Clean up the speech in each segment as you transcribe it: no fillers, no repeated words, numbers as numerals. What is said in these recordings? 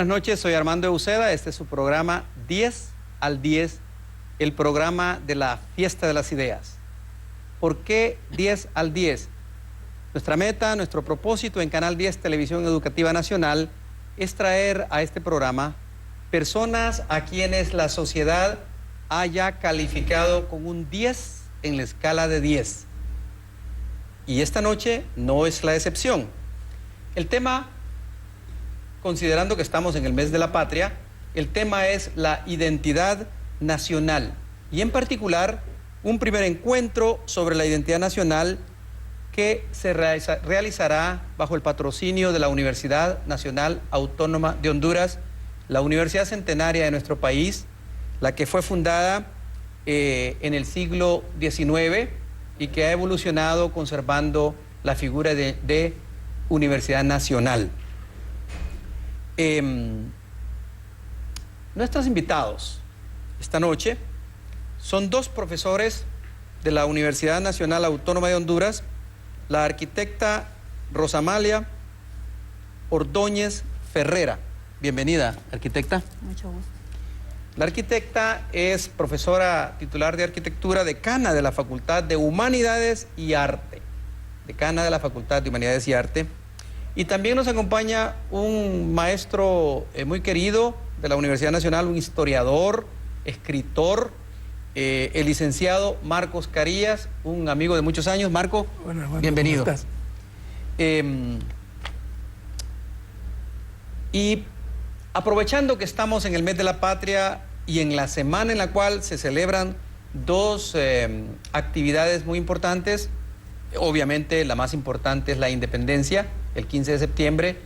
buenas noches, soy Armando Euseda, este es su programa 10 al 10, el programa de la Fiesta de las Ideas. ¿Por qué 10 al 10? Nuestra meta, nuestro propósito en Canal 10 Televisión Educativa Nacional es traer a este programa personas a quienes la sociedad haya calificado con un 10 en la escala de 10. Y esta noche no es la excepción. El tema, considerando que estamos en el mes de la patria, el tema es la identidad nacional y en particular un primer encuentro sobre la identidad nacional que se realizará bajo el patrocinio de la Universidad Nacional Autónoma de Honduras, la universidad centenaria de nuestro país, la que fue fundada en el siglo XIX y que ha evolucionado conservando la figura de Universidad Nacional. Nuestros invitados esta noche son dos profesores de la Universidad Nacional Autónoma de Honduras, la arquitecta Rosamalia Ordóñez Ferrera. Bienvenida, arquitecta. Mucho gusto. La arquitecta es profesora titular de arquitectura, decana de la Facultad de Humanidades y Arte. Decana de la Facultad de Humanidades y Arte. Y también nos acompaña un maestro muy querido de la Universidad Nacional, un historiador, escritor, el licenciado Marcos Carías, un amigo de muchos años. Marco, bienvenido. ¿Cómo estás? Y aprovechando que estamos en el mes de la patria y en la semana en la cual se celebran dos actividades muy importantes, obviamente la más importante es la independencia, el 15 de septiembre,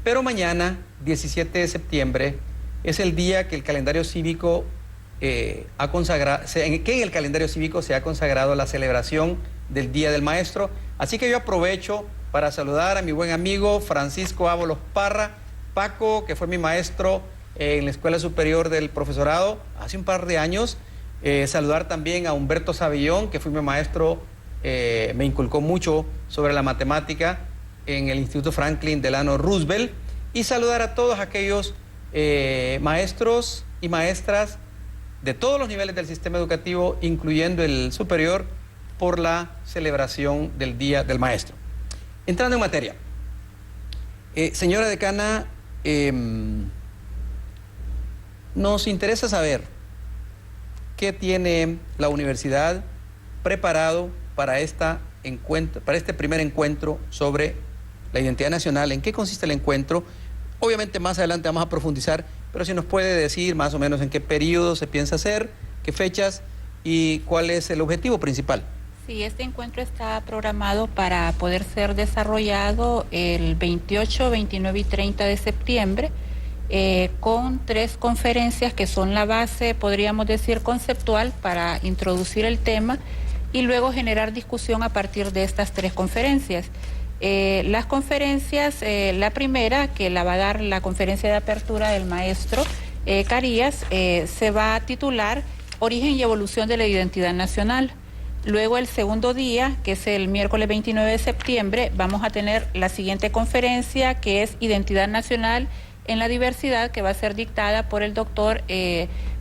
pero mañana, 17 de septiembre, es el día que el calendario cívico ha consagrado, en el calendario cívico se ha consagrado la celebración del Día del Maestro. Así que yo aprovecho para saludar a mi buen amigo Francisco Ábalos Parra, Paco, que fue mi maestro en la Escuela Superior del Profesorado hace un par de años. Saludar también a Humberto Savillón, que fue mi maestro, me inculcó mucho sobre la matemática en el Instituto Franklin Delano Roosevelt. Y saludar a todos aquellos maestros y maestras de todos los niveles del sistema educativo, incluyendo el superior, por la celebración del Día del Maestro. Entrando en materia, señora decana, nos interesa saber qué tiene la universidad preparado para este primer encuentro sobre la identidad nacional. ¿En qué consiste el encuentro? Obviamente más adelante vamos a profundizar, pero si nos puede decir más o menos en qué periodo se piensa hacer, qué fechas y cuál es el objetivo principal. Sí, este encuentro está programado para poder ser desarrollado el 28, 29 y 30 de septiembre con 3 conferencias que son la base, podríamos decir, conceptual para introducir el tema y luego generar discusión a partir de estas 3 conferencias. Las conferencias, la primera, que la va a dar la conferencia de apertura del maestro Carías, se va a titular Origen y Evolución de la Identidad Nacional. Luego el segundo día, que es el miércoles 29 de septiembre, vamos a tener la siguiente conferencia, que es Identidad Nacional en la Diversidad, que va a ser dictada por el doctor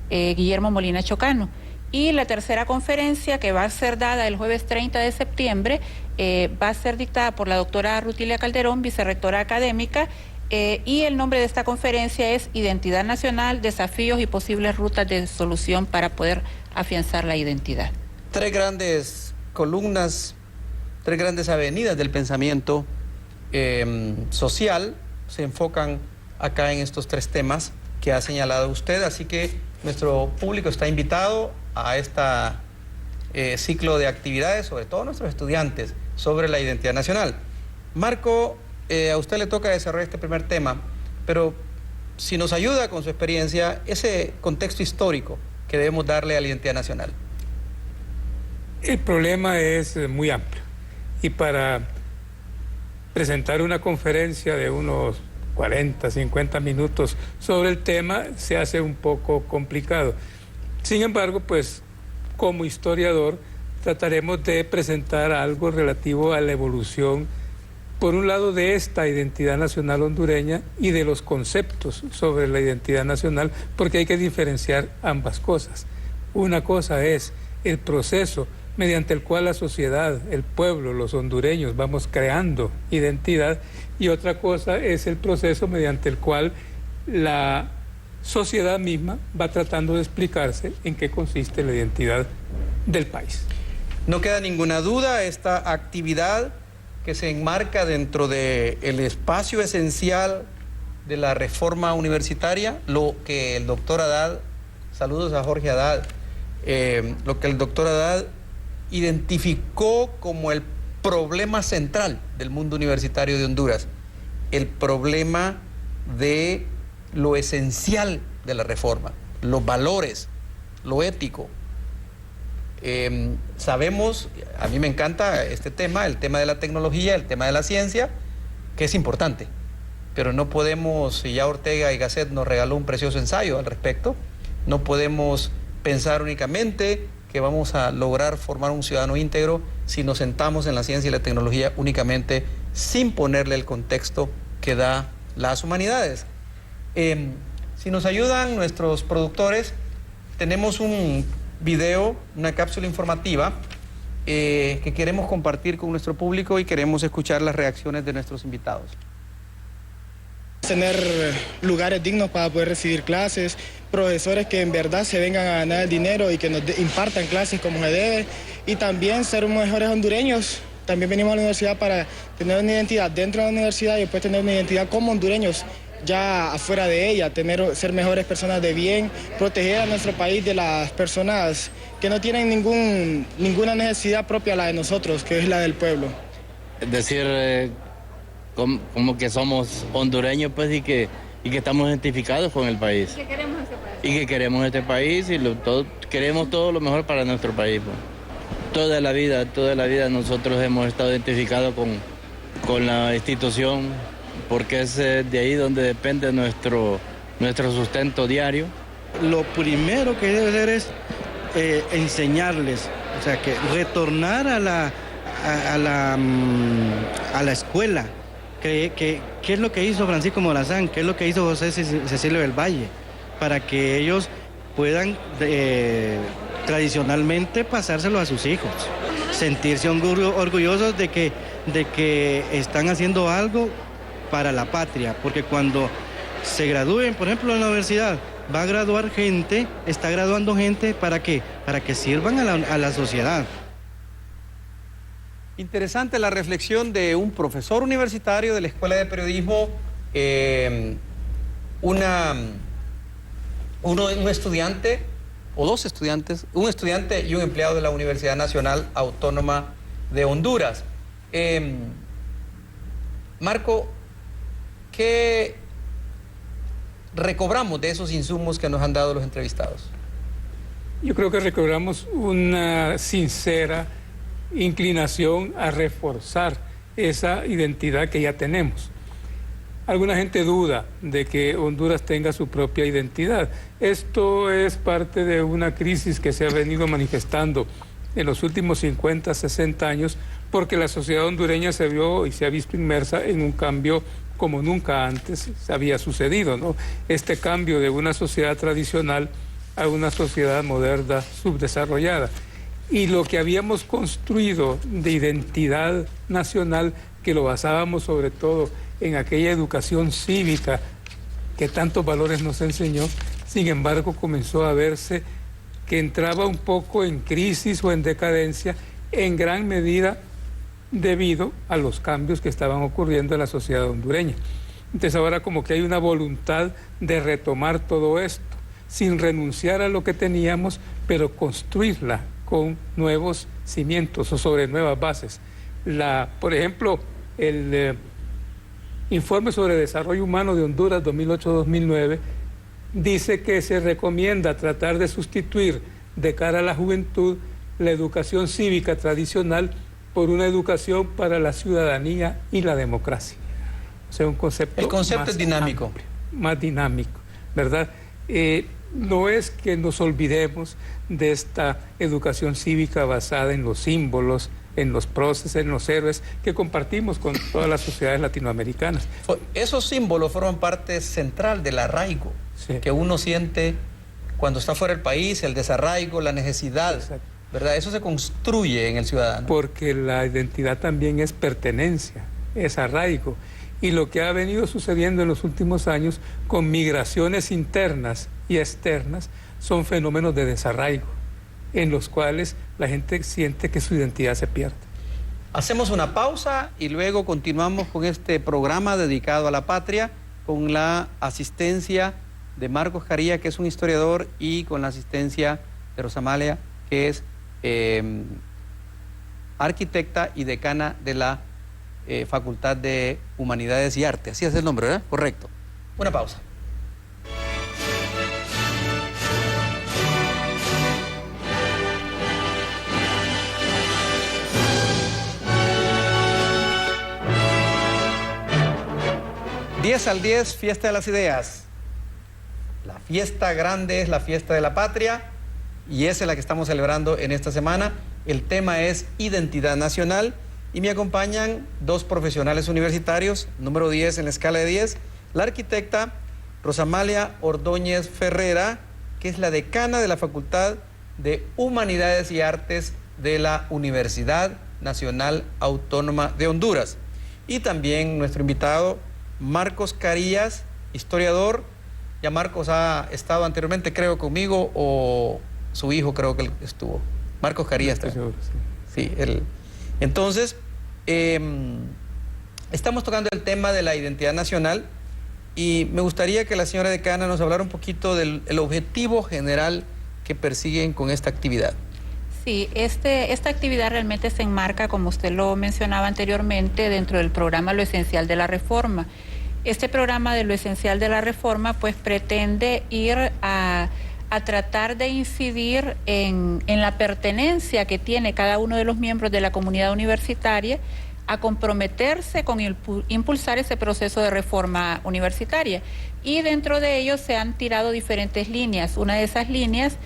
Guillermo Molina Chocano. Y la tercera conferencia, que va a ser dada el jueves 30 de septiembre, va a ser dictada por la doctora Rutilia Calderón, vicerrectora académica, y el nombre de esta conferencia es Identidad Nacional, Desafíos y Posibles Rutas de Solución para poder afianzar la identidad. 3 grandes columnas, 3 grandes avenidas del pensamiento social se enfocan acá en estos 3 temas que ha señalado usted, así que nuestro público está invitado a este ciclo de actividades, sobre todo nuestros estudiantes, sobre la identidad nacional. Marco, a usted le toca desarrollar este primer tema, pero si nos ayuda con su experiencia, ese contexto histórico que debemos darle a la identidad nacional. El problema es muy amplio y para presentar una conferencia de unos 40, 50 minutos sobre el tema se hace un poco complicado. Sin embargo, pues como historiador trataremos de presentar algo relativo a la evolución por un lado, de esta identidad nacional hondureña y de los conceptos sobre la identidad nacional, porque hay que diferenciar ambas cosas. Una cosa es el proceso mediante el cual la sociedad, el pueblo, los hondureños vamos creando identidad, y otra cosa es el proceso mediante el cual la sociedad misma va tratando de explicarse en qué consiste la identidad del país. No queda ninguna duda, esta actividad que se enmarca dentro del espacio esencial de la reforma universitaria, lo que el doctor Haddad, saludos a Jorge Haddad, lo que el doctor Haddad identificó como el problema central del mundo universitario de Honduras, el problema de lo esencial de la reforma, los valores, lo ético. Sabemos, a mí me encanta este tema, el tema de la tecnología, el tema de la ciencia, que es importante, pero no podemos, y ya Ortega y Gasset nos regaló un precioso ensayo al respecto, no podemos pensar únicamente que vamos a lograr formar un ciudadano íntegro si nos sentamos en la ciencia y la tecnología únicamente sin ponerle el contexto que da las humanidades. Si nos ayudan nuestros productores, tenemos un video, una cápsula informativa que queremos compartir con nuestro público y queremos escuchar las reacciones de nuestros invitados. Tener lugares dignos para poder recibir clases, profesores que en verdad se vengan a ganar el dinero y que nos impartan clases como se debe, y también ser mejores hondureños. También venimos a la universidad para tener una identidad dentro de la universidad y después tener una identidad como hondureños ya afuera de ella, ser mejores personas de bien, proteger a nuestro país de las personas que no tienen ninguna necesidad propia, la de nosotros, que es la del pueblo. Es decir, como que somos hondureños, pues, y que estamos identificados con el país. ¿Qué queremos este país? Y que queremos este país y queremos todo lo mejor para nuestro país, pues. Toda la vida nosotros hemos estado identificados con la institución, porque es de ahí donde depende nuestro sustento diario. Lo primero que debe hacer es enseñarles, o sea, que retornar a la escuela. ¿Qué es lo que hizo Francisco Morazán? ¿Qué es lo que hizo José Cecilio del Valle? Para que ellos puedan tradicionalmente pasárselo a sus hijos. Sentirse orgullosos de que están haciendo algo para la patria, porque cuando se gradúen, por ejemplo, en la universidad, va a graduar gente, está graduando gente, ¿para qué? Para que sirvan a la sociedad. Interesante la reflexión de un profesor universitario de la Escuela de Periodismo, un estudiante o dos estudiantes, un estudiante y un empleado de la Universidad Nacional Autónoma de Honduras. Marco, ¿qué recobramos de esos insumos que nos han dado los entrevistados? Yo creo que recobramos una sincera inclinación a reforzar esa identidad que ya tenemos. Alguna gente duda de que Honduras tenga su propia identidad. Esto es parte de una crisis que se ha venido manifestando en los últimos 50, 60 años, porque la sociedad hondureña se vio y se ha visto inmersa en un cambio como nunca antes había sucedido, ¿no? Este cambio de una sociedad tradicional a una sociedad moderna subdesarrollada. Y lo que habíamos construido de identidad nacional, que lo basábamos sobre todo en aquella educación cívica que tantos valores nos enseñó, sin embargo comenzó a verse que entraba un poco en crisis o en decadencia, en gran medida debido a los cambios que estaban ocurriendo en la sociedad hondureña. Entonces ahora como que hay una voluntad de retomar todo esto, sin renunciar a lo que teníamos, pero construirla con nuevos cimientos o sobre nuevas bases. Por ejemplo, el Informe sobre Desarrollo Humano de Honduras 2008-2009 dice que se recomienda tratar de sustituir de cara a la juventud la educación cívica tradicional por una educación para la ciudadanía y la democracia. O sea, un concepto. El concepto es dinámico. Amplio, más dinámico, ¿verdad? No es que nos olvidemos de esta educación cívica basada en los símbolos, en los próceres, en los héroes que compartimos con todas las sociedades latinoamericanas. Esos símbolos forman parte central del arraigo Sí. que uno siente cuando está fuera del país, el desarraigo, la necesidad, Exacto. ¿verdad? Eso se construye en el ciudadano. Porque la identidad también es pertenencia, es arraigo. Y lo que ha venido sucediendo en los últimos años con migraciones internas y externas son fenómenos de desarraigo, en los cuales la gente siente que su identidad se pierde. Hacemos una pausa y luego continuamos con este programa dedicado a la patria, con la asistencia de Marcos Carías, que es un historiador, y con la asistencia de Rosamalia, que es arquitecta y decana de la Facultad de Humanidades y Arte. Así es el nombre, ¿verdad? Correcto. Una pausa. Diez al 10, Fiesta de las Ideas. La fiesta grande es la fiesta de la patria y esa es la que estamos celebrando en esta semana. El tema es identidad nacional y me acompañan dos profesionales universitarios, número 10 en la escala de 10, la arquitecta Rosamalia Ordóñez Ferrera, que es la decana de la Facultad de Humanidades y Artes de la Universidad Nacional Autónoma de Honduras, y también nuestro invitado Marcos Carías, historiador. Ya Marcos ha estado anteriormente, creo, conmigo, o su hijo creo que estuvo. Marcos Carías. Estoy seguro, sí. Sí, él. Entonces, estamos tocando el tema de la identidad nacional y me gustaría que la señora decana nos hablara un poquito del objetivo general que persiguen con esta actividad. Sí, esta actividad realmente se enmarca, como usted lo mencionaba anteriormente, dentro del programa Lo Esencial de la Reforma. Este programa de Lo Esencial de la Reforma pues pretende ir a tratar de incidir en la pertenencia que tiene cada uno de los miembros de la comunidad universitaria a comprometerse con impulsar ese proceso de reforma universitaria. Y dentro de ello se han tirado diferentes líneas. Una de esas líneas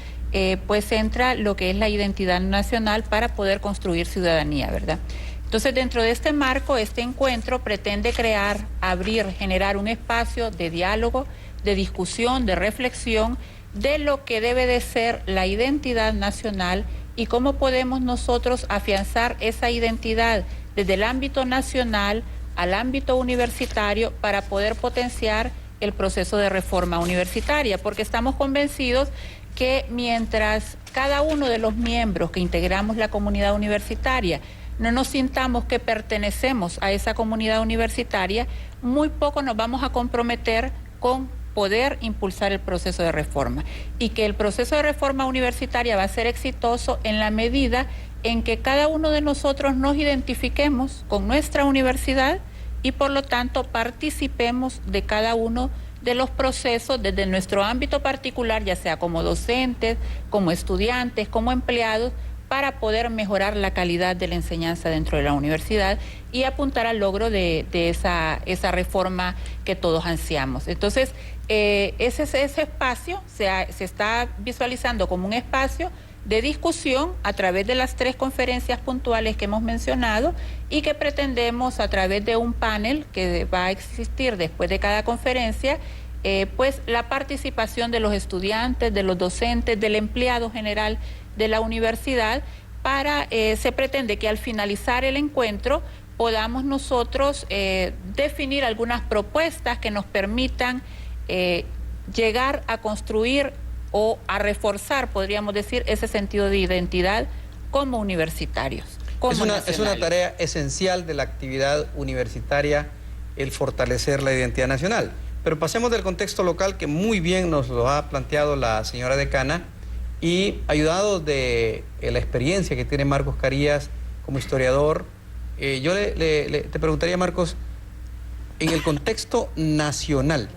pues centra lo que es la identidad nacional para poder construir ciudadanía, ¿verdad? Entonces, dentro de este marco, este encuentro pretende crear, abrir, generar un espacio de diálogo, de discusión, de reflexión de lo que debe de ser la identidad nacional y cómo podemos nosotros afianzar esa identidad desde el ámbito nacional al ámbito universitario para poder potenciar el proceso de reforma universitaria, porque estamos convencidos que mientras cada uno de los miembros que integramos la comunidad universitaria no nos sintamos que pertenecemos a esa comunidad universitaria, muy poco nos vamos a comprometer con poder impulsar el proceso de reforma. Y que el proceso de reforma universitaria va a ser exitoso en la medida en que cada uno de nosotros nos identifiquemos con nuestra universidad y por lo tanto participemos de cada uno de los procesos desde nuestro ámbito particular, ya sea como docentes, como estudiantes, como empleados, para poder mejorar la calidad de la enseñanza dentro de la universidad y apuntar al logro de esa reforma que todos ansiamos. Entonces, ese espacio se está visualizando como un espacio de discusión a través de las 3 conferencias puntuales que hemos mencionado y que pretendemos a través de un panel que va a existir después de cada conferencia, pues la participación de los estudiantes, de los docentes, del empleado general de la universidad, se pretende que al finalizar el encuentro podamos nosotros definir algunas propuestas que nos permitan llegar a construir o a reforzar, podríamos decir, ese sentido de identidad como universitarios. Es una tarea esencial de la actividad universitaria el fortalecer la identidad nacional. Pero pasemos del contexto local que muy bien nos lo ha planteado la señora decana y ayudados de la experiencia que tiene Marcos Carías como historiador, yo te preguntaría, Marcos, en el contexto nacional,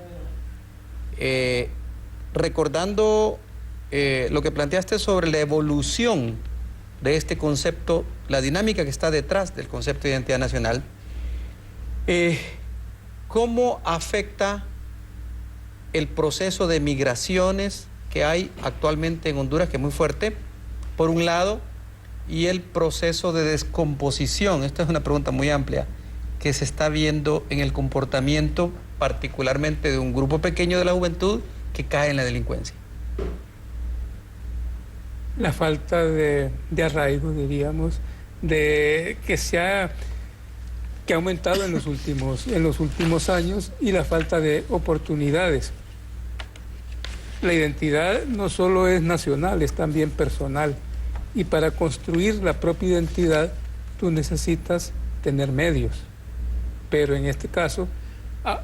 recordando lo que planteaste sobre la evolución de este concepto, la dinámica que está detrás del concepto de identidad nacional, ¿cómo afecta el proceso de migraciones que hay actualmente en Honduras, que es muy fuerte, por un lado, y el proceso de descomposición, esta es una pregunta muy amplia, que se está viendo en el comportamiento particularmente de un grupo pequeño de la juventud que cae en la delincuencia? La falta de arraigo, diríamos, que ha aumentado en los últimos años, y la falta de oportunidades. La identidad no solo es nacional, es también personal. Y para construir la propia identidad, tú necesitas tener medios. Pero en este caso,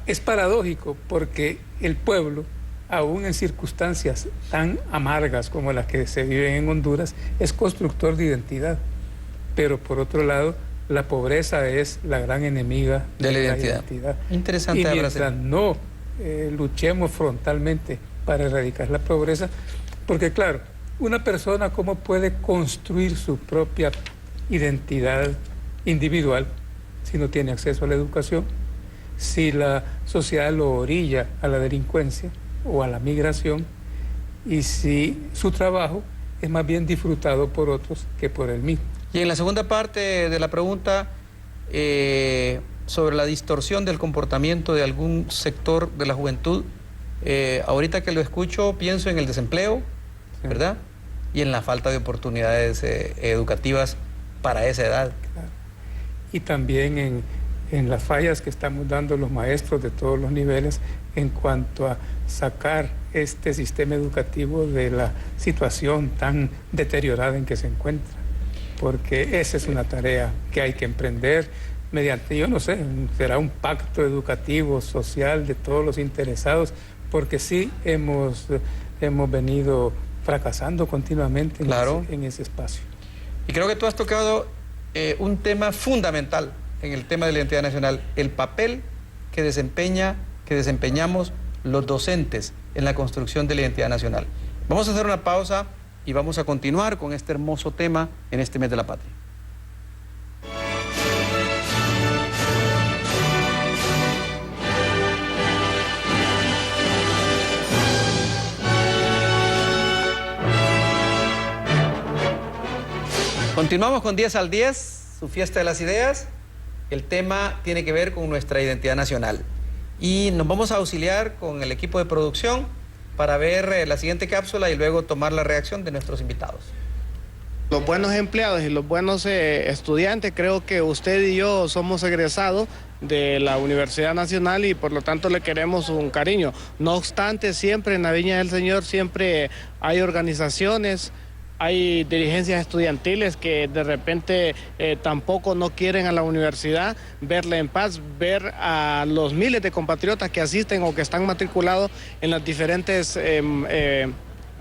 es paradójico, porque el pueblo, aún en circunstancias tan amargas como las que se viven en Honduras, es constructor de identidad. Pero por otro lado, la pobreza es la gran enemiga de la identidad. Interesante. Y mientras no luchemos frontalmente para erradicar la pobreza, porque claro, una persona cómo puede construir su propia identidad individual si no tiene acceso a la educación, si la sociedad lo orilla a la delincuencia o a la migración, y si su trabajo es más bien disfrutado por otros que por él mismo. Y en la segunda parte de la pregunta, sobre la distorsión del comportamiento de algún sector de la juventud, ahorita que lo escucho pienso en el desempleo, ¿verdad? Y en la falta de oportunidades educativas para esa edad. Claro. Y también en las fallas que estamos dando los maestros de todos los niveles en cuanto a sacar este sistema educativo de la situación tan deteriorada en que se encuentra. Porque esa es una tarea que hay que emprender mediante, yo no sé, será un pacto educativo, social de todos los interesados, porque sí hemos venido fracasando continuamente en ese espacio. Y creo que tú has tocado un tema fundamental en el tema de la identidad nacional, el papel que desempeñamos los docentes en la construcción de la identidad nacional. Vamos a hacer una pausa y vamos a continuar con este hermoso tema en este mes de la patria. Continuamos con 10 al 10, su fiesta de las ideas. El tema tiene que ver con nuestra identidad nacional. Y nos vamos a auxiliar con el equipo de producción para ver la siguiente cápsula y luego tomar la reacción de nuestros invitados. Los buenos empleados y los buenos estudiantes, creo que usted y yo somos egresados de la Universidad Nacional y por lo tanto le queremos un cariño. No obstante, siempre en la Viña del Señor siempre hay organizaciones, hay dirigencias estudiantiles que de repente tampoco no quieren a la universidad verla en paz, ver a los miles de compatriotas que asisten o que están matriculados en las diferentes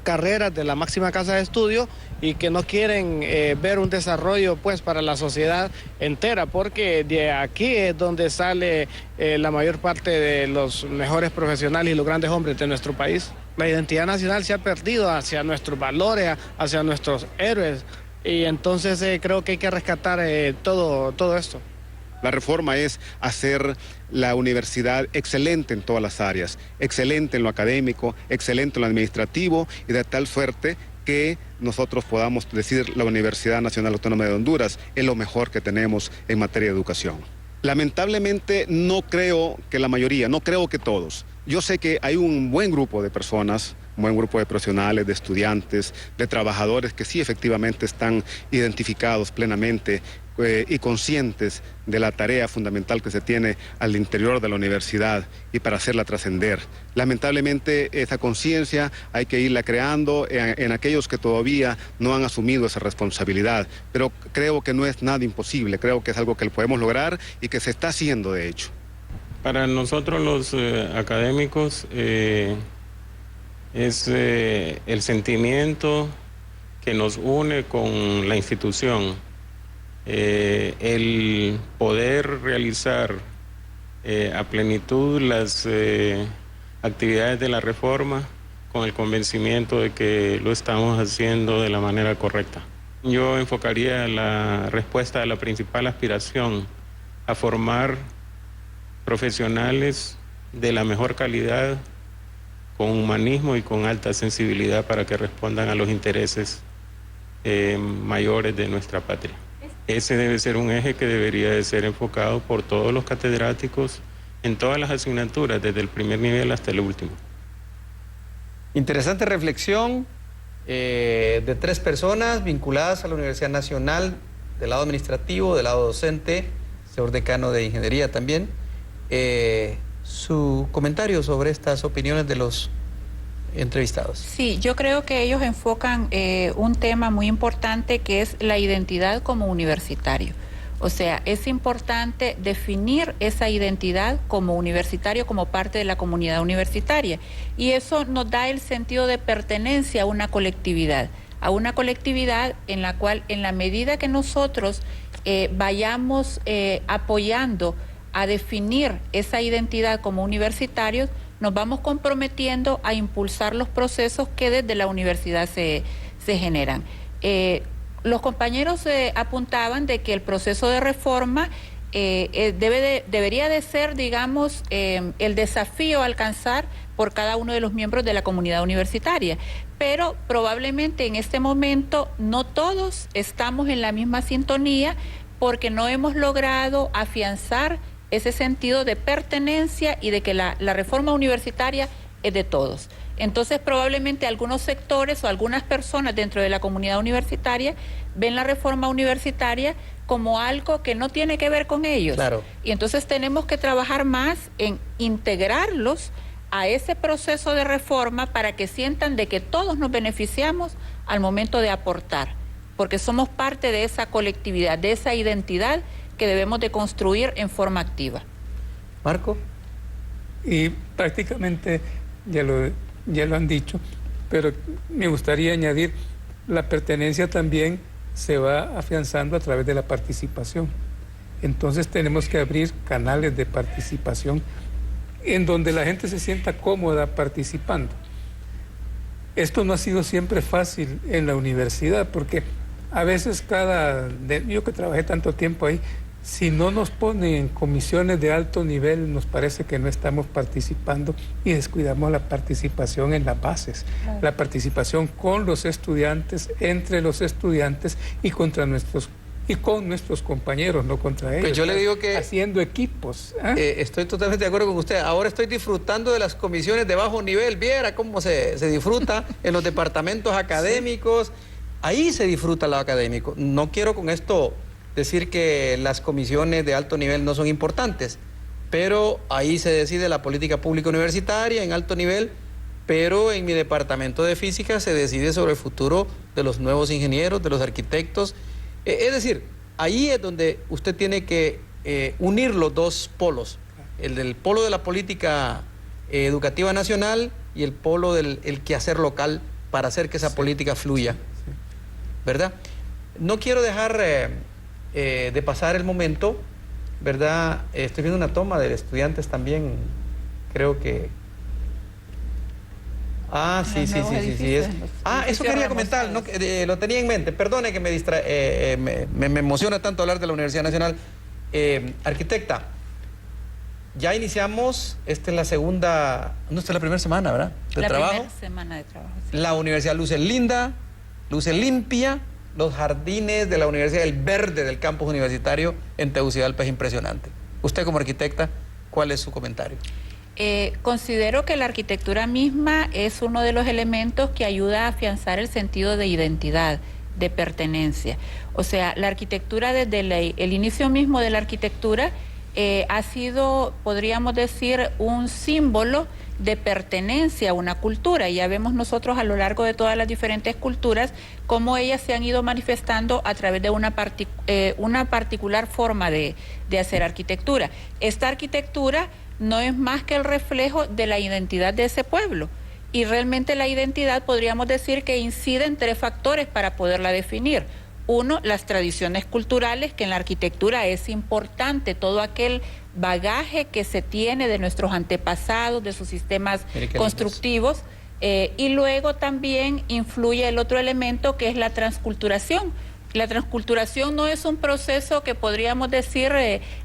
carreras de la máxima casa de estudio y que no quieren ver un desarrollo pues para la sociedad entera, porque de aquí es donde sale la mayor parte de los mejores profesionales y los grandes hombres de nuestro país. La identidad nacional se ha perdido hacia nuestros valores, hacia nuestros héroes, y entonces creo que hay que rescatar todo esto. La reforma es hacer la universidad excelente en todas las áreas, excelente en lo académico, excelente en lo administrativo, y de tal suerte que nosotros podamos decir la Universidad Nacional Autónoma de Honduras es lo mejor que tenemos en materia de educación. Lamentablemente no creo que la mayoría, no creo que todos. Yo sé que hay un buen grupo de personas, un buen grupo de profesionales, de estudiantes, de trabajadores que sí efectivamente están identificados plenamente y conscientes de la tarea fundamental que se tiene al interior de la universidad y para hacerla trascender. Lamentablemente esa conciencia hay que irla creando en aquellos que todavía no han asumido esa responsabilidad, pero creo que no es nada imposible, creo que es algo que podemos lograr y que se está haciendo de hecho. Para nosotros los académicos es el sentimiento que nos une con la institución. El poder realizar a plenitud las actividades de la reforma con el convencimiento de que lo estamos haciendo de la manera correcta. Yo enfocaría la respuesta a la principal aspiración, a formar profesionales de la mejor calidad, con humanismo y con alta sensibilidad para que respondan a los intereses mayores de nuestra patria. Ese debe ser un eje que debería de ser enfocado por todos los catedráticos en todas las asignaturas, desde el primer nivel hasta el último. Interesante reflexión de 3 personas vinculadas a la Universidad Nacional, del lado administrativo, del lado docente, señor decano de Ingeniería también. Su comentario sobre estas opiniones de los entrevistados. Sí, yo creo que ellos enfocan un tema muy importante que es la identidad como universitario. O sea, es importante definir esa identidad como universitario, como parte de la comunidad universitaria. Y eso nos da el sentido de pertenencia a una colectividad en la cual, en la medida que nosotros vayamos apoyando a definir esa identidad como universitarios, nos vamos comprometiendo a impulsar los procesos que desde la universidad se generan. Los compañeros apuntaban de que el proceso de reforma debería de ser, digamos, el desafío a alcanzar por cada uno de los miembros de la comunidad universitaria. Pero probablemente en este momento no todos estamos en la misma sintonía porque no hemos logrado afianzar ese sentido de pertenencia y de que la reforma universitaria es de todos. Entonces probablemente algunos sectores o algunas personas dentro de la comunidad universitaria ven la reforma universitaria como algo que no tiene que ver con ellos. Claro. Y entonces tenemos que trabajar más en integrarlos a ese proceso de reforma para que sientan de que todos nos beneficiamos al momento de aportar, porque somos parte de esa colectividad, de esa identidad que debemos de construir en forma activa. Marco. Y prácticamente ya lo han dicho, pero me gustaría añadir, la pertenencia también se va afianzando a través de la participación. Entonces tenemos que abrir canales de participación en donde la gente se sienta cómoda participando. Esto no ha sido siempre fácil en la universidad, porque a veces yo que trabajé tanto tiempo ahí, si no nos ponen en comisiones de alto nivel, nos parece que no estamos participando y descuidamos la participación en las bases, la participación con los estudiantes, entre los estudiantes y con nuestros compañeros, no contra ellos. Pues yo le digo que haciendo equipos. Estoy totalmente de acuerdo con usted. Ahora estoy disfrutando de las comisiones de bajo nivel. Viera cómo se disfruta en los departamentos académicos. Sí. Ahí se disfruta lo académico. No quiero con esto decir que las comisiones de alto nivel no son importantes, pero ahí se decide la política pública universitaria en alto nivel, pero en mi departamento de física se decide sobre el futuro de los nuevos ingenieros, de los arquitectos. Es decir, ahí es donde usted tiene que unir los 2 polos, el polo de la política educativa nacional y el polo del quehacer local para hacer que esa política fluya, ¿verdad? No quiero dejar de pasar el momento, ¿verdad? Estoy viendo una toma de estudiantes también, creo que... Sí. Eso quería comentar, ¿no? Lo tenía en mente. Perdone que me emociona tanto hablar de la Universidad Nacional. Arquitecta, ya iniciamos, esta es la primera semana, ¿verdad? De trabajo. Primera semana de trabajo. Sí. La universidad luce linda, luce limpia. Los jardines de la universidad, el verde del campus universitario en Tegucigalpa es impresionante. Usted como arquitecta, ¿cuál es su comentario? Considero que la arquitectura misma es uno de los elementos que ayuda a afianzar el sentido de identidad, de pertenencia. O sea, la arquitectura desde el inicio mismo de la arquitectura ha sido, podríamos decir, un símbolo de pertenencia a una cultura. Ya vemos nosotros a lo largo de todas las diferentes culturas cómo ellas se han ido manifestando a través de una particular forma de hacer arquitectura. Esta arquitectura no es más que el reflejo de la identidad de ese pueblo. Y realmente la identidad podríamos decir que incide en 3 factores para poderla definir. 1, las tradiciones culturales, que en la arquitectura es importante, todo aquel bagaje que se tiene de nuestros antepasados, de sus sistemas constructivos, y luego también influye el otro elemento que es la transculturación, La transculturación no es un proceso que podríamos decir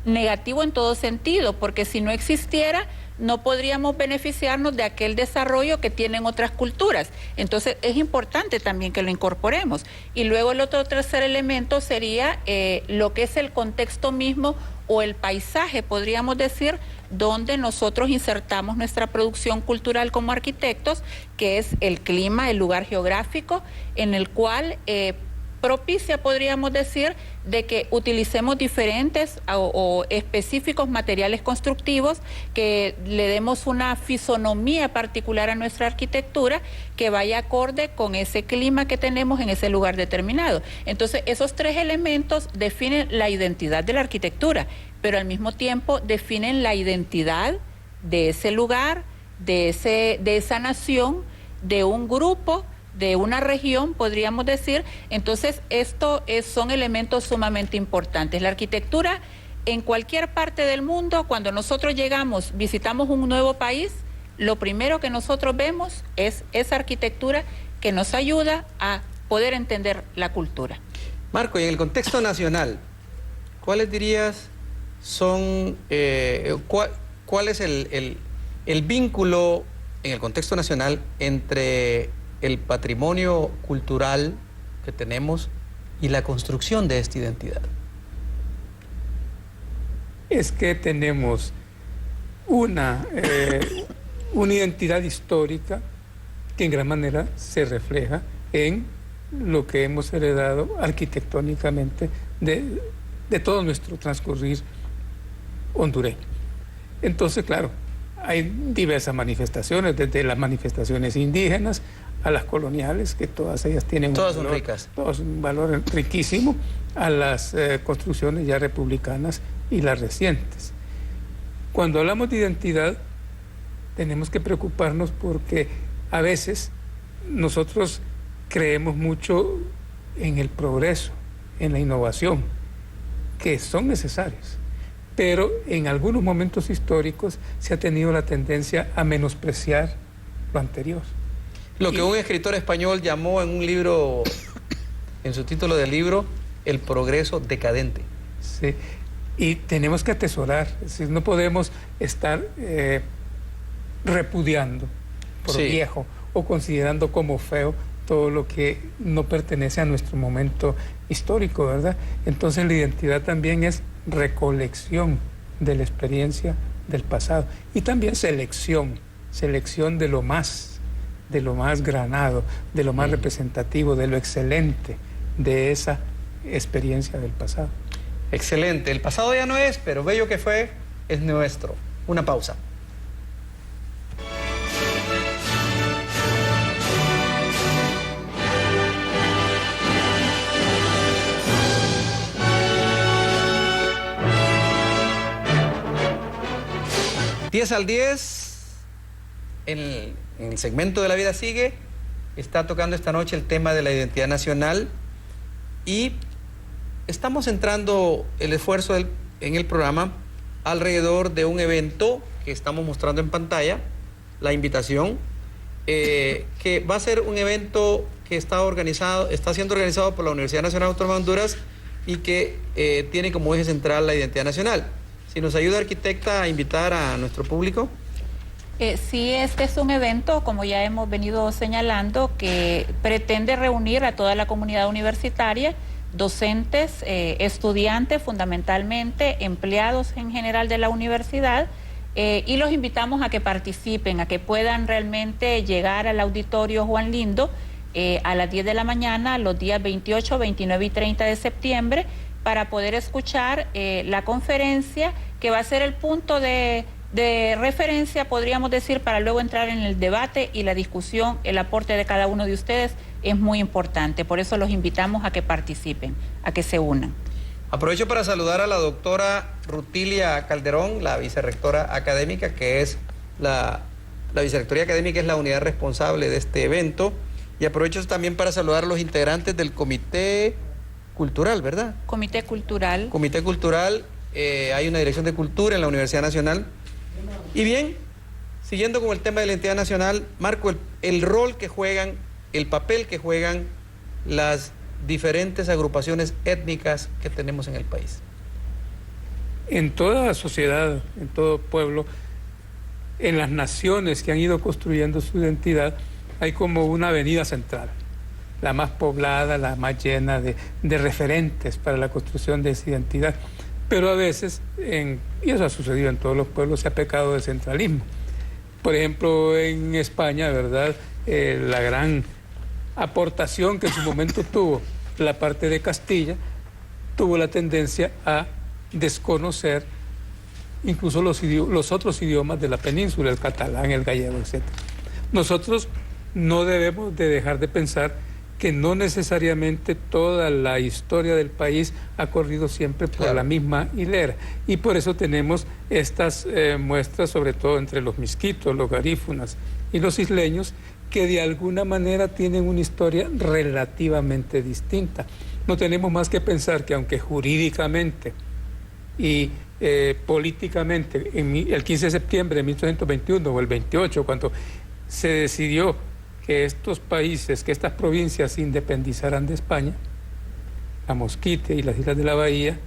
negativo en todo sentido, porque si no existiera, no podríamos beneficiarnos de aquel desarrollo que tienen otras culturas. Entonces es importante también que lo incorporemos. Y luego el otro tercer elemento sería lo que es el contexto mismo o el paisaje, podríamos decir, donde nosotros insertamos nuestra producción cultural como arquitectos, que es el clima, el lugar geográfico en el cual propicia, podríamos decir, de que utilicemos diferentes o específicos materiales constructivos, que le demos una fisonomía particular a nuestra arquitectura que vaya acorde con ese clima que tenemos en ese lugar determinado. Entonces, esos tres elementos definen la identidad de la arquitectura, pero al mismo tiempo definen la identidad de ese lugar, de esa nación, de un grupo, de una región, podríamos decir. Entonces, son elementos sumamente importantes. La arquitectura, en cualquier parte del mundo, cuando nosotros llegamos, visitamos un nuevo país, lo primero que nosotros vemos es esa arquitectura que nos ayuda a poder entender la cultura. Marco, y en el contexto nacional, ¿cuáles dirías son, cuál es el vínculo en el contexto nacional entre el patrimonio cultural que tenemos y la construcción de esta identidad? Es que tenemos una identidad histórica que en gran manera se refleja en lo que hemos heredado arquitectónicamente de todo nuestro transcurrir hondureño. Entonces, claro, hay diversas manifestaciones, desde las manifestaciones indígenas a las coloniales, que todas ellas tienen todas son ricas, todas un valor riquísimo, a las construcciones ya republicanas y las recientes. Cuando hablamos de identidad, tenemos que preocuparnos porque a veces nosotros creemos mucho en el progreso, en la innovación, que son necesarios, pero en algunos momentos históricos se ha tenido la tendencia a menospreciar lo anterior. Lo que un escritor español llamó en un libro, en su título del libro, el progreso decadente. Sí, y tenemos que atesorar, es decir, no podemos estar repudiando por viejo o considerando como feo todo lo que no pertenece a nuestro momento histórico, ¿verdad? Entonces la identidad también es recolección de la experiencia del pasado y también selección de lo más granado, de lo más representativo, de lo excelente de esa experiencia del pasado. Excelente. El pasado ya no es, pero bello que fue, es nuestro. Una pausa. Diez al 10, en el segmento de La Vida Sigue, está tocando esta noche el tema de la identidad nacional y estamos centrando el esfuerzo en el programa alrededor de un evento que estamos mostrando en pantalla, la invitación, que va a ser un evento que está siendo organizado por la Universidad Nacional Autónoma de Honduras y que tiene como eje central la identidad nacional. Si nos ayuda, arquitecta, a invitar a nuestro público. Sí, este es un evento, como ya hemos venido señalando, que pretende reunir a toda la comunidad universitaria, docentes, estudiantes fundamentalmente, empleados en general de la universidad, y los invitamos a que participen, a que puedan realmente llegar al auditorio Juan Lindo a las 10 de la mañana, los días 28, 29 y 30 de septiembre, para poder escuchar la conferencia que va a ser el punto de referencia, podríamos decir, para luego entrar en el debate y la discusión. El aporte de cada uno de ustedes es muy importante, por eso los invitamos a que participen, a que se unan. Aprovecho para saludar a la doctora Rutilia Calderón, la vicerrectora académica, que es la vicerrectoría académica es la unidad responsable de este evento, y aprovecho también para saludar a los integrantes del Comité Cultural, ¿verdad? Comité Cultural. Comité Cultural, hay una dirección de cultura en la Universidad Nacional. Y bien, siguiendo con el tema de la identidad nacional, Marco, el rol que juegan, el papel que juegan las diferentes agrupaciones étnicas que tenemos en el país? En toda sociedad, en todo pueblo, en las naciones que han ido construyendo su identidad, hay como una avenida central, la más poblada, la más llena de referentes para la construcción de esa identidad. Pero a veces, y eso ha sucedido en todos los pueblos, se ha pecado de centralismo. Por ejemplo, en España, ¿verdad? La gran aportación que en su momento tuvo la parte de Castilla, tuvo la tendencia a desconocer incluso los otros idiomas de la península, el catalán, el gallego, etc. Nosotros no debemos de dejar de pensar que no necesariamente toda la historia del país ha corrido siempre por la misma hilera. Y por eso tenemos estas muestras, sobre todo entre los misquitos, los garífunas y los isleños, que de alguna manera tienen una historia relativamente distinta. No tenemos más que pensar que aunque jurídicamente y políticamente, el 15 de septiembre de 1821 o el 28, cuando se decidió que estos países, que estas provincias se independizaran de España, la Mosquite y las Islas de la Bahía,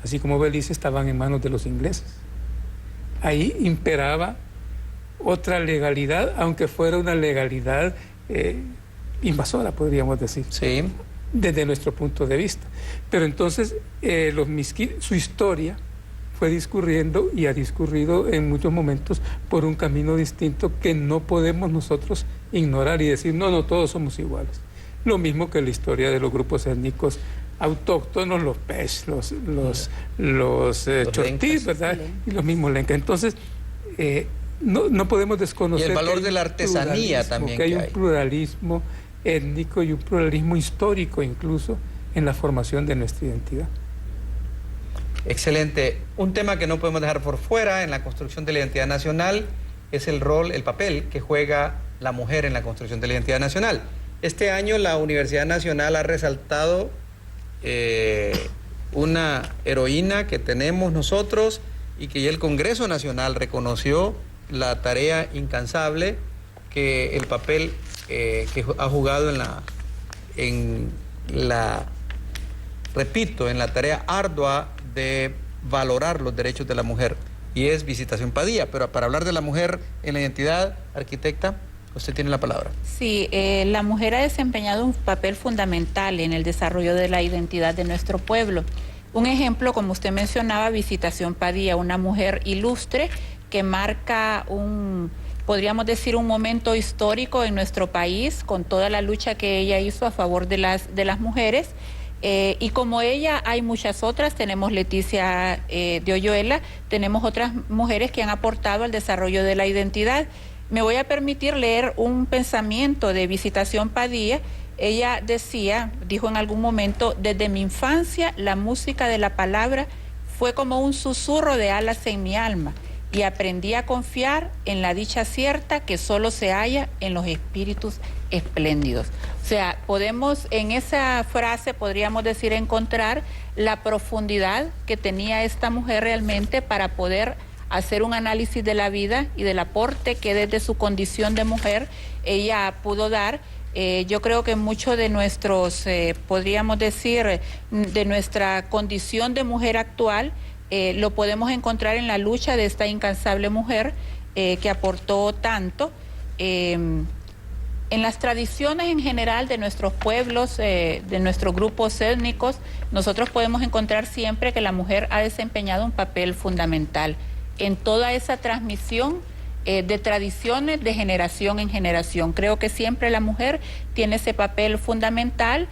así como Belice, estaban en manos de los ingleses. Ahí imperaba otra legalidad, aunque fuera una legalidad invasora, podríamos decir, sí, desde nuestro punto de vista. Pero entonces los misquitos, su historia fue discurriendo y ha discurrido en muchos momentos por un camino distinto que no podemos nosotros ignorar y decir, no, todos somos iguales. Lo mismo que la historia de los grupos étnicos autóctonos, los Pech, los Chortís, ¿verdad? Y los mismos Lencas. Entonces, no podemos desconocer y el valor de la artesanía también, que hay un pluralismo étnico y un pluralismo histórico incluso en la formación de nuestra identidad. Excelente. Un tema que no podemos dejar por fuera en la construcción de la identidad nacional es el rol, el papel que juega la mujer en la construcción de la identidad nacional. Este año la Universidad Nacional ha resaltado una heroína que tenemos nosotros y que ya el Congreso Nacional reconoció la tarea incansable, que el papel que ha jugado en la tarea ardua de valorar los derechos de la mujer, y es Visitación Padilla. Pero para hablar de la mujer en la identidad, arquitecta, usted tiene la palabra. Sí, la mujer ha desempeñado un papel fundamental en el desarrollo de la identidad de nuestro pueblo. Un ejemplo, como usted mencionaba, Visitación Padilla, una mujer ilustre que marca podríamos decir, un momento histórico en nuestro país, con toda la lucha que ella hizo a favor de las mujeres. Y como ella hay muchas otras, tenemos Leticia de Oyuela, tenemos otras mujeres que han aportado al desarrollo de la identidad. Me voy a permitir leer un pensamiento de Visitación Padilla. Ella dijo en algún momento: desde mi infancia la música de la palabra fue como un susurro de alas en mi alma, y aprendí a confiar en la dicha cierta que solo se halla en los espíritus espléndidos. O sea, en esa frase podríamos decir encontrar la profundidad que tenía esta mujer realmente para poder hacer un análisis de la vida y del aporte que desde su condición de mujer ella pudo dar. Yo creo que mucho de nuestros, podríamos decir, de nuestra condición de mujer actual, lo podemos encontrar en la lucha de esta incansable mujer que aportó tanto. En las tradiciones en general de nuestros pueblos, de nuestros grupos étnicos, nosotros podemos encontrar siempre que la mujer ha desempeñado un papel fundamental en toda esa transmisión de tradiciones de generación en generación. Creo que siempre la mujer tiene ese papel fundamental,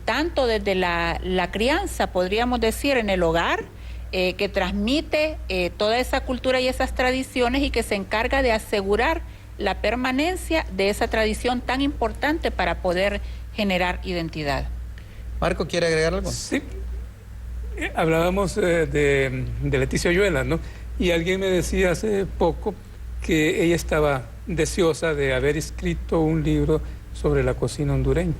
tanto desde la crianza, podríamos decir, en el hogar, que transmite toda esa cultura y esas tradiciones y que se encarga de asegurar la permanencia de esa tradición tan importante para poder generar identidad. Marco, ¿quiere agregar algo? Sí. Hablábamos de Leticia Oyuela, ¿no? Y alguien me decía hace poco que ella estaba deseosa de haber escrito un libro sobre la cocina hondureña.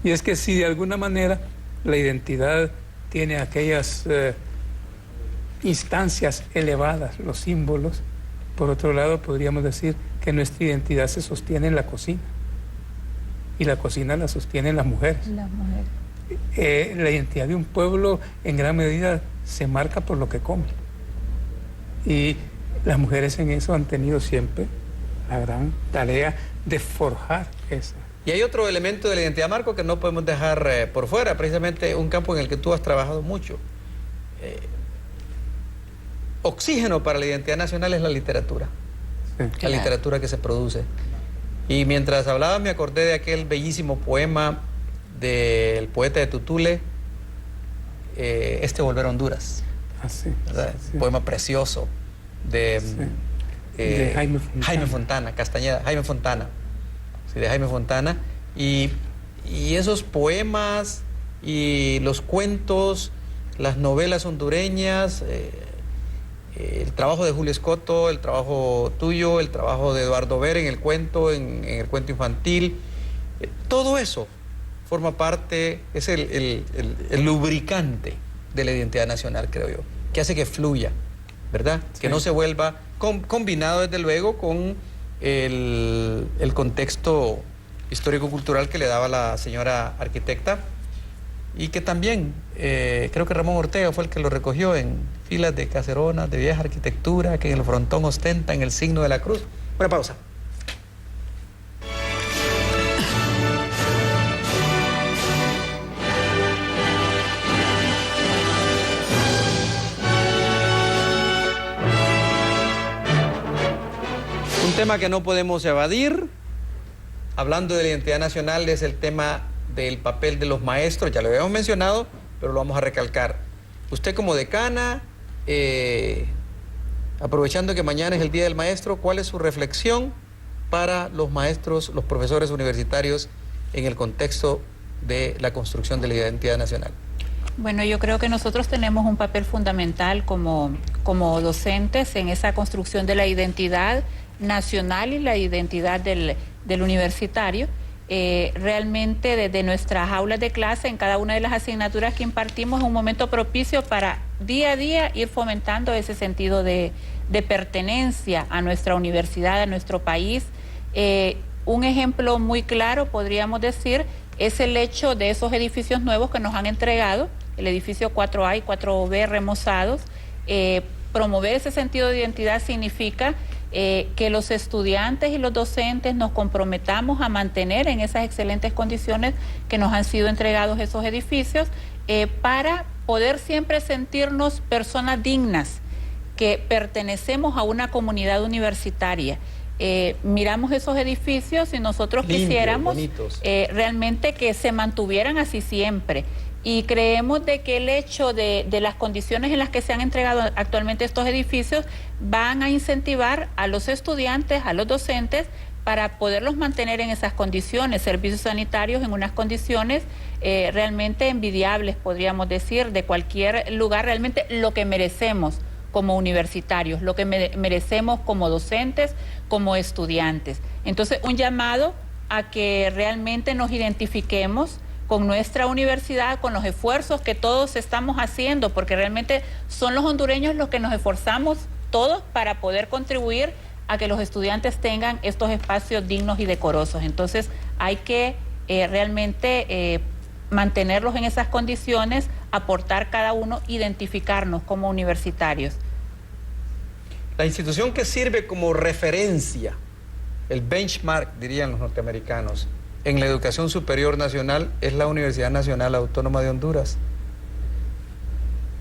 Y es que si de alguna manera la identidad tiene aquellas instancias elevadas, los símbolos, por otro lado podríamos decir que nuestra identidad se sostiene en la cocina. y la cocina la sostienen las mujeres. Las mujeres. La identidad de un pueblo en gran medida se marca por lo que come. Y las mujeres en eso han tenido siempre la gran tarea de forjar esa. Y hay otro elemento de la identidad, Marco, que no podemos dejar por fuera, precisamente un campo en el que tú has trabajado mucho. Oxígeno para la identidad nacional es la literatura. Sí. La Claro. literatura que se produce. Y mientras hablaba me acordé de aquel bellísimo poema del poeta de Tutule, Volver a Honduras, Así. ¿verdad? Sí. Poema precioso de, De Jaime Fontana. Jaime Fontana, Castañeda, Jaime Fontana. Sí, de Jaime Fontana. Y esos poemas y los cuentos, las novelas hondureñas, el trabajo de Julio Escoto, el trabajo tuyo, el trabajo de Eduardo Ver en el cuento, en el cuento infantil, todo eso forma parte, es el lubricante de la identidad nacional, creo yo, que hace que fluya, ¿verdad? Sí. Que no se vuelva combinado, desde luego, con el contexto histórico-cultural que le daba la señora arquitecta, y que también, creo que Ramón Ortega fue el que lo recogió en filas de caseronas de vieja arquitectura que en el frontón ostentan el signo de la cruz. Una pausa. Un tema que no podemos evadir, hablando de la identidad nacional, es el tema del papel de los maestros. Ya lo habíamos mencionado, pero lo vamos a recalcar. Usted como decana, aprovechando que mañana es el Día del Maestro, ¿cuál es su reflexión para los maestros, los profesores universitarios en el contexto de la construcción de la identidad nacional? Bueno, yo creo que nosotros tenemos un papel fundamental como docentes en esa construcción de la identidad nacional y la identidad del universitario. Realmente desde nuestras aulas de clase, en cada una de las asignaturas que impartimos, es un momento propicio para día a día ir fomentando ese sentido de pertenencia a nuestra universidad, a nuestro país. Un ejemplo muy claro, podríamos decir, es el hecho de esos edificios nuevos que nos han entregado, el edificio 4A y 4B remozados. Promover ese sentido de identidad significa que los estudiantes y los docentes nos comprometamos a mantener en esas excelentes condiciones que nos han sido entregados esos edificios, para poder siempre sentirnos personas dignas, que pertenecemos a una comunidad universitaria. Miramos esos edificios y nosotros Limpios, quisiéramos bonitos. realmente que se mantuvieran así siempre. Y creemos de que el hecho de las condiciones en las que se han entregado actualmente estos edificios van a incentivar a los estudiantes, a los docentes, para poderlos mantener en esas condiciones, servicios sanitarios en unas condiciones realmente envidiables, podríamos decir, de cualquier lugar, realmente lo que merecemos como universitarios, lo que merecemos como docentes, como estudiantes. Entonces, un llamado a que realmente nos identifiquemos con nuestra universidad, con los esfuerzos que todos estamos haciendo, porque realmente son los hondureños los que nos esforzamos todos para poder contribuir a que los estudiantes tengan estos espacios dignos y decorosos. Entonces hay que realmente mantenerlos en esas condiciones, aportar cada uno, identificarnos como universitarios. La institución que sirve como referencia, el benchmark, dirían los norteamericanos, en la educación superior nacional, es la Universidad Nacional Autónoma de Honduras.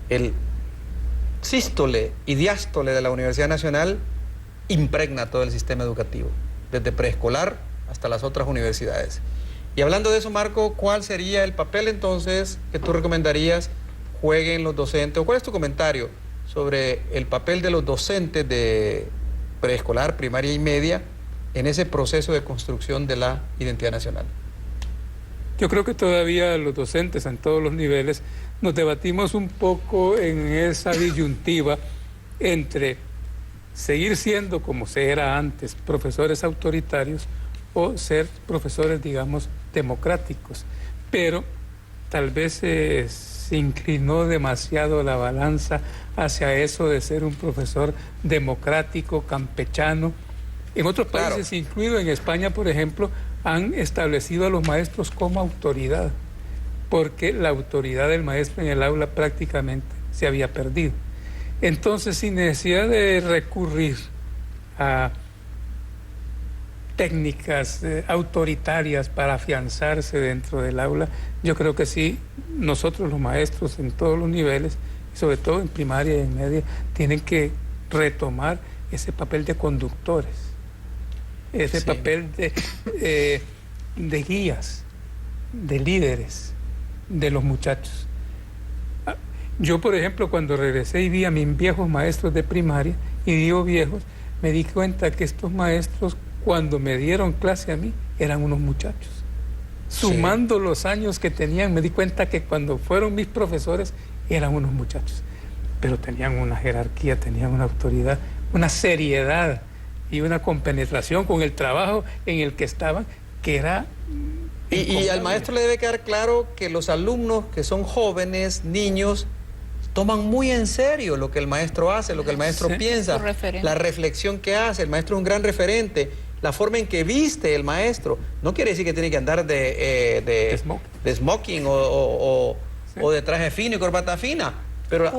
El sístole y diástole de la Universidad Nacional impregna todo el sistema educativo, desde preescolar hasta las otras universidades. Y hablando de eso, Marco, ¿cuál sería el papel entonces que tú recomendarías jueguen los docentes? ¿O cuál es tu comentario sobre el papel de los docentes de preescolar, primaria y media en ese proceso de construcción de la identidad nacional? Yo creo que todavía los docentes en todos los niveles nos debatimos un poco en esa disyuntiva entre seguir siendo, como se era antes, profesores autoritarios o ser profesores, digamos, democráticos. Pero tal vez se inclinó demasiado la balanza hacia eso de ser un profesor democrático, campechano. En otros países, incluido en España, por ejemplo, han establecido a los maestros como autoridad, porque la autoridad del maestro en el aula prácticamente se había perdido. Entonces, sin necesidad de recurrir a técnicas autoritarias para afianzarse dentro del aula, yo creo que sí, nosotros los maestros en todos los niveles, sobre todo en primaria y en media, tienen que retomar ese papel de conductores, ese papel de guías, de líderes de los muchachos. Yo, por ejemplo, cuando regresé y vi a mis viejos maestros de primaria, y digo viejos, me di cuenta que estos maestros, cuando me dieron clase a mí, eran unos muchachos. Sumando los años que tenían, me di cuenta que cuando fueron mis profesores, eran unos muchachos. Pero tenían una jerarquía, tenían una autoridad, una seriedad y una compenetración con el trabajo en el que estaban, que era... Y al maestro le debe quedar claro que los alumnos que son jóvenes, niños, toman muy en serio lo que el maestro hace, lo que el maestro piensa, la reflexión que hace. El maestro es un gran referente. La forma en que viste el maestro no quiere decir que tiene que andar de smoking o de traje fino y corbata fina, pero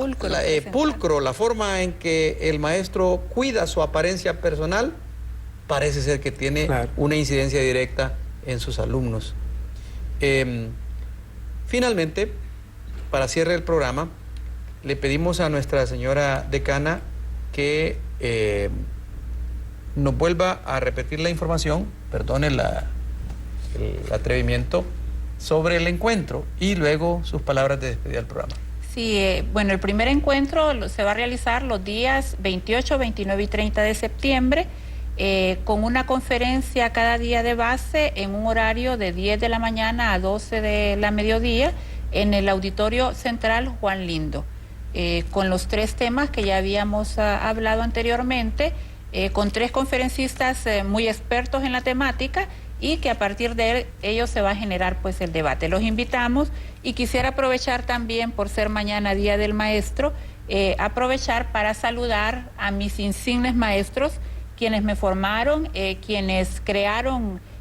pulcro, la forma en que el maestro cuida su apariencia personal parece ser que tiene una incidencia directa en sus alumnos. Finalmente, para cierre del programa, le pedimos a nuestra señora decana que nos vuelva a repetir la información, perdone el atrevimiento, sobre el encuentro y luego sus palabras de despedida del programa. Sí, bueno, el primer encuentro se va a realizar los días 28, 29 y 30 de septiembre, con una conferencia cada día de base en un horario de 10 de la mañana a 12 de la mediodía en el Auditorio Central Juan Lindo, con los 3 temas que ya habíamos hablado anteriormente, con 3 conferencistas muy expertos en la temática y que a partir de ellos se va a generar pues el debate. Los invitamos y quisiera aprovechar también, por ser mañana Día del Maestro, aprovechar para saludar a mis insignes maestros, quienes me formaron, quienes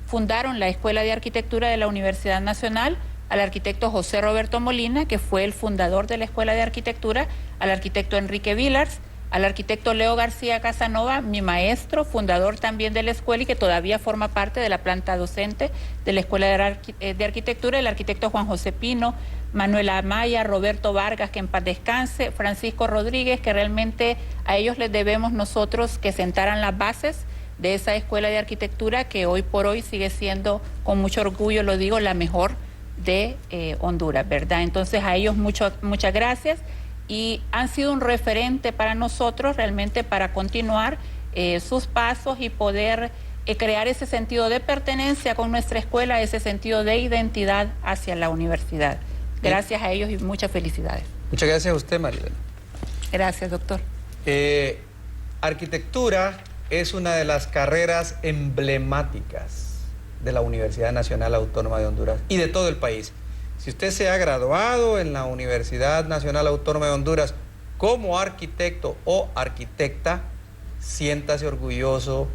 fundaron la Escuela de Arquitectura de la Universidad Nacional, al arquitecto José Roberto Molina, que fue el fundador de la Escuela de Arquitectura, al arquitecto Enrique Villars, al arquitecto Leo García Casanova, mi maestro, fundador también de la escuela y que todavía forma parte de la planta docente de la Escuela de Arquitectura, el arquitecto Juan José Pino, Manuela Amaya, Roberto Vargas, que en paz descanse, Francisco Rodríguez, que realmente a ellos les debemos nosotros que sentaran las bases de esa Escuela de Arquitectura que hoy por hoy sigue siendo, con mucho orgullo lo digo, la mejor de Honduras, ¿verdad? Entonces a ellos muchas gracias y han sido un referente para nosotros realmente para continuar sus pasos y poder crear ese sentido de pertenencia con nuestra escuela, ese sentido de identidad hacia la universidad. Gracias a ellos y muchas felicidades. Muchas gracias a usted, Maribel. Gracias, doctor. Arquitectura es una de las carreras emblemáticas de la Universidad Nacional Autónoma de Honduras y de todo el país. Si usted se ha graduado en la Universidad Nacional Autónoma de Honduras como arquitecto o arquitecta, siéntase orgulloso,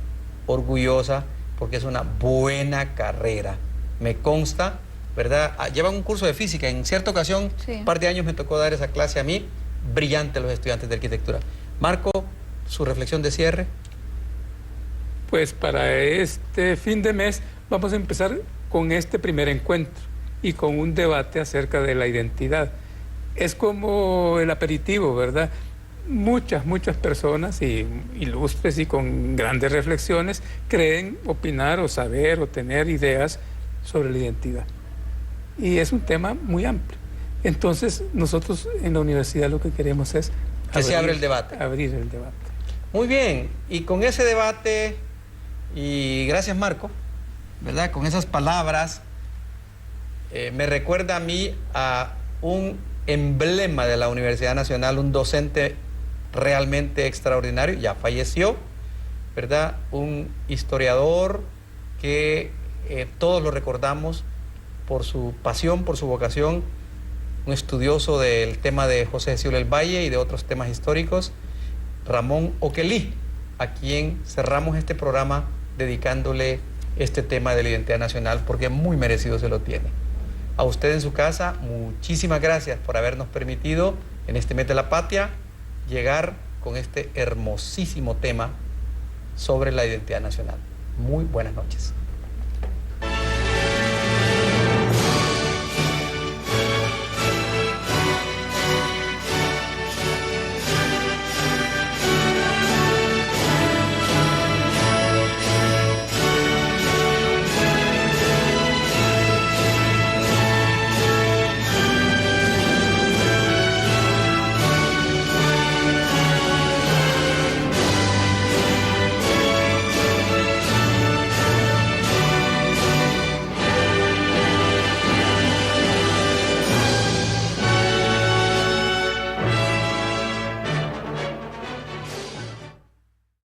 orgullosa, porque es una buena carrera. Me consta, ¿verdad? Llevan un curso de física. En cierta ocasión, un par de años me tocó dar esa clase a mí. Brillante los estudiantes de arquitectura. Marco, su reflexión de cierre. Pues para este fin de mes vamos a empezar con este primer encuentro y con un debate acerca de la identidad. Es como el aperitivo, ¿verdad? Muchas personas, y ilustres y con grandes reflexiones, creen opinar o saber o tener ideas sobre la identidad. Y es un tema muy amplio. Entonces, nosotros en la universidad lo que queremos es... se abre el debate. Abrir el debate. Muy bien, y con ese debate, y gracias Marco, ¿verdad? Con esas palabras, me recuerda a mí a un emblema de la Universidad Nacional, un docente realmente extraordinario, ya falleció, ¿verdad? Un historiador que todos lo recordamos por su pasión, por su vocación, un estudioso del tema de José Siul el Valle y de otros temas históricos, Ramón Oquelí, a quien cerramos este programa dedicándole este tema de la identidad nacional, porque muy merecido se lo tiene. A usted en su casa, muchísimas gracias por habernos permitido en este mes de la patria llegar con este hermosísimo tema sobre la identidad nacional. Muy buenas noches.